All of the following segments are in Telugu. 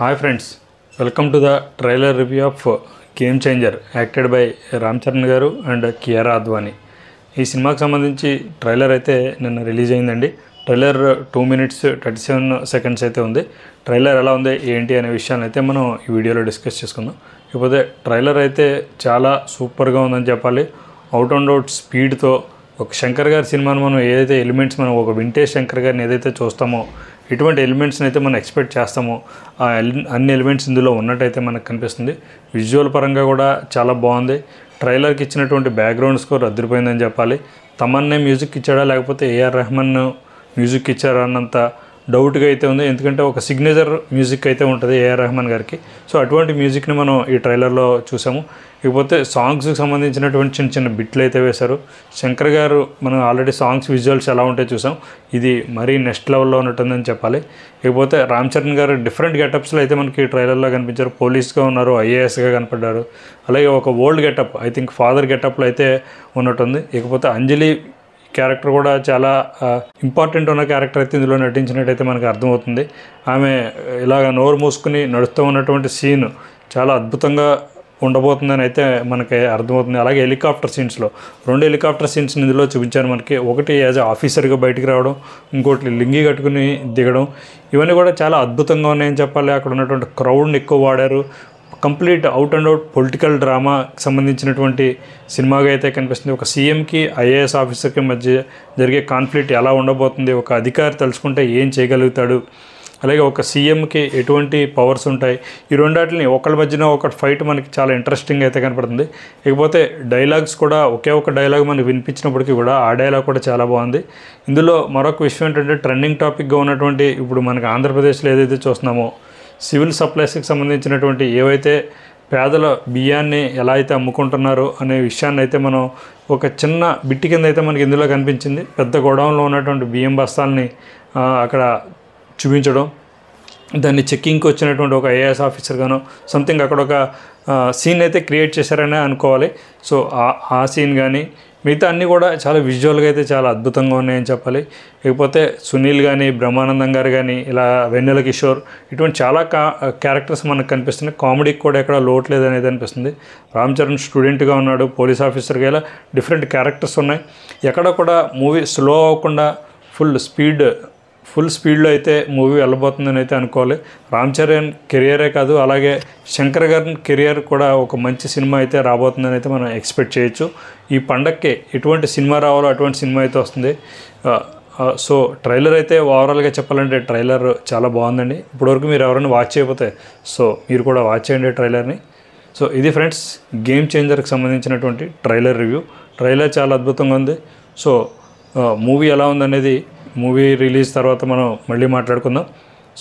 Hi friends, welcome to the trailer review of Game Changer acted by Ram Charan గారు అండ్ కియారా అద్వానీ. ఈ సినిమాకి సంబంధించి ట్రైలర్ అయితే నిన్న రిలీజ్ అయిందండి. ట్రైలర్ 2 minutes 37 seconds అయితే ఉంది. ట్రైలర్ ఎలా ఉంది ఏంటి అనే విషయాన్ని అయితే మనం ఈ వీడియోలో డిస్కస్ చేసుకుందాం. ఇకపోతే ట్రైలర్ అయితే చాలా సూపర్గా ఉందని చెప్పాలి. అవుట్ అండ్ అవుట్ స్పీడ్తో ఒక శంకర్ గారి సినిమాను మనం ఏదైతే ఎలిమెంట్స్ మనం ఒక వింటేజ్ శంకర్ గారిని ఏదైతే చూస్తామో ఇటువంటి ఎలిమెంట్స్ని అయితే మనం ఎక్స్పెక్ట్ చేస్తామో ఆ అన్ని ఎలిమెంట్స్ ఇందులో ఉన్నట్టయితే మనకు కనిపిస్తుంది. విజువల్ పరంగా కూడా చాలా బాగుంది. ట్రైలర్కి ఇచ్చినటువంటి బ్యాక్గ్రౌండ్ స్కోర్ అదిరిపోయిందని చెప్పాలి. తమన్నే మ్యూజిక్ ఇచ్చాడా లేకపోతే ఏఆర్ రెహమాన్ మ్యూజిక్ ఇచ్చారా అన్నంత డౌట్గా అయితే ఉంది. ఎందుకంటే ఒక సిగ్నేచర్ మ్యూజిక్ అయితే ఉంటుంది ఏఆర్ రెహమాన్ గారికి. సో అటువంటి మ్యూజిక్ని మనం ఈ ట్రైలర్లో చూసాము. ఇకపోతే సాంగ్స్కి సంబంధించినటువంటి చిన్న చిన్న బిట్లు అయితే వేశారు. శంకర్ గారు మనం ఆల్రెడీ సాంగ్స్ విజువల్స్ ఎలా ఉంటాయో చూసాం. ఇది మరీ నెక్స్ట్ లెవెల్లో ఉన్నట్టుందని చెప్పాలి. ఇకపోతే రామ్ చరణ్ గారు డిఫరెంట్ గెటప్స్లో అయితే మనకి ఈ ట్రైలర్లో కనిపించారు. పోలీస్గా ఉన్నారు, ఐఏఎస్గా కనపడ్డారు. అలాగే ఒక old getup I think father గెటప్లో అయితే ఉన్నట్టుంది. ఇకపోతే అంజలి క్యారెక్టర్ కూడా చాలా ఇంపార్టెంట్ ఉన్న క్యారెక్టర్ అయితే ఇందులో నటించినట్టయితే మనకు అర్థమవుతుంది. ఆమె ఇలాగ నోరు మూసుకుని నడుస్తూ ఉన్నటువంటి సీన్ చాలా అద్భుతంగా ఉండబోతుందని అయితే మనకి అర్థమవుతుంది. అలాగే హెలికాప్టర్ సీన్స్లో 2 హెలికాప్టర్ సీన్స్ని ఇందులో చూపించారు మనకి. ఒకటి యాజ్ ఆఫీసర్గా బయటికి రావడం, ఇంకోటి లింగి కట్టుకుని దిగడం. ఇవన్నీ కూడా చాలా అద్భుతంగా ఉన్నాయని చెప్పాలి. అక్కడ ఉన్నటువంటి క్రౌడ్ని ఎక్కువ వాడారు. Complete out and out political డ్రామాకి సంబంధించినటువంటి సినిమాగా అయితే కనిపిస్తుంది. ఒక సీఎంకి ఐఏఎస్ ఆఫీసర్కి మధ్య జరిగే కాన్ఫ్లిక్ట్ ఎలా ఉండబోతుంది, ఒక అధికారి తలుచుకుంటే ఏం చేయగలుగుతాడు, అలాగే ఒక సీఎంకి ఎటువంటి పవర్స్ ఉంటాయి, ఈ రెండాటిని ఒకళ్ళ మధ్యన ఒక ఫైట్ మనకి చాలా ఇంట్రెస్టింగ్ అయితే కనపడుతుంది. ఇకపోతే డైలాగ్స్ కూడా ఒకే ఒక డైలాగ్ మనకి వినిపించినప్పటికీ కూడా ఆ డైలాగ్ కూడా చాలా బాగుంది. ఇందులో మరొక విషయం ఏంటంటే ట్రెండింగ్ టాపిక్గా ఉన్నటువంటి ఇప్పుడు మనకి ఆంధ్రప్రదేశ్లో ఏదైతే చూస్తున్నామో సివిల్ సప్లైస్కి సంబంధించినటువంటి ఏవైతే పేదల బియ్యాన్ని ఎలా అయితే అమ్ముకుంటున్నారో అనే విషయాన్ని అయితే మనం ఒక చిన్న బిట్టి కింద అయితే మనకి ఇందులో కనిపించింది. పెద్ద గోడౌన్లో ఉన్నటువంటి బియ్యం బస్తాలని అక్కడ చూపించడం, దాన్ని చెక్కింగ్కి వచ్చినటువంటి ఒక ఐఏఎస్ ఆఫీసర్ గాను సంథింగ్ అక్కడ ఒక సీన్ అయితే క్రియేట్ చేశారనే అనుకోవాలి. సో ఆ సీన్ కానీ మిగతా అన్నీ కూడా చాలా విజువల్గా అయితే చాలా అద్భుతంగా ఉన్నాయని చెప్పాలి. ఇకపోతే సునీల్ కానీ, బ్రహ్మానందం గారు కానీ, ఇలా వెన్నెల కిషోర్ ఇటువంటి చాలా క్యారెక్టర్స్ మనకు కనిపిస్తున్నాయి. కామెడీకి కూడా ఎక్కడ లోటు లేదనేది అనిపిస్తుంది. రామ్ చరణ్ స్టూడెంట్గా ఉన్నాడు, పోలీస్ ఆఫీసర్గా, ఇలా డిఫరెంట్ క్యారెక్టర్స్ ఉన్నాయి. ఎక్కడ కూడా మూవీ స్లో అవ్వకుండా ఫుల్ స్పీడ్లో అయితే మూవీ వెళ్ళబోతుందని అయితే అనుకోవాలి. రామ్ చరణ్ కెరియరే కాదు, అలాగే శంకర్ గారి కెరియర్ కూడా ఒక మంచి సినిమా అయితే రాబోతుందని అయితే మనం ఎక్స్పెక్ట్ చేయొచ్చు. ఈ పండక్కి ఎటువంటి సినిమా రావాలో అటువంటి సినిమా అయితే వస్తుంది. సో ట్రైలర్ అయితే ఓవరాల్గా చెప్పాలంటే ట్రైలర్ చాలా బాగుందండి. ఇప్పటివరకు మీరు ఎవరైనా వాచ్ చేయకపోతే సో మీరు కూడా వాచ్ చేయండి ట్రైలర్ని. సో ఇది ఫ్రెండ్స్ గేమ్ చేంజర్కి సంబంధించినటువంటి ట్రైలర్ రివ్యూ. ట్రైలర్ చాలా అద్భుతంగా ఉంది. సో మూవీ ఎలా ఉందనేది మూవీ రిలీజ్ తర్వాత మనం మళ్ళీ మాట్లాడుకుందాం.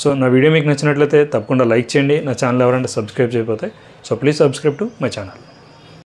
సో నా వీడియో మీకు నచ్చినట్లయితే తప్పకుండా లైక్ చేయండి. నా ఛానల్ ఎవరైనా సబ్స్క్రైబ్ చేయకపోతే so please subscribe to my channel.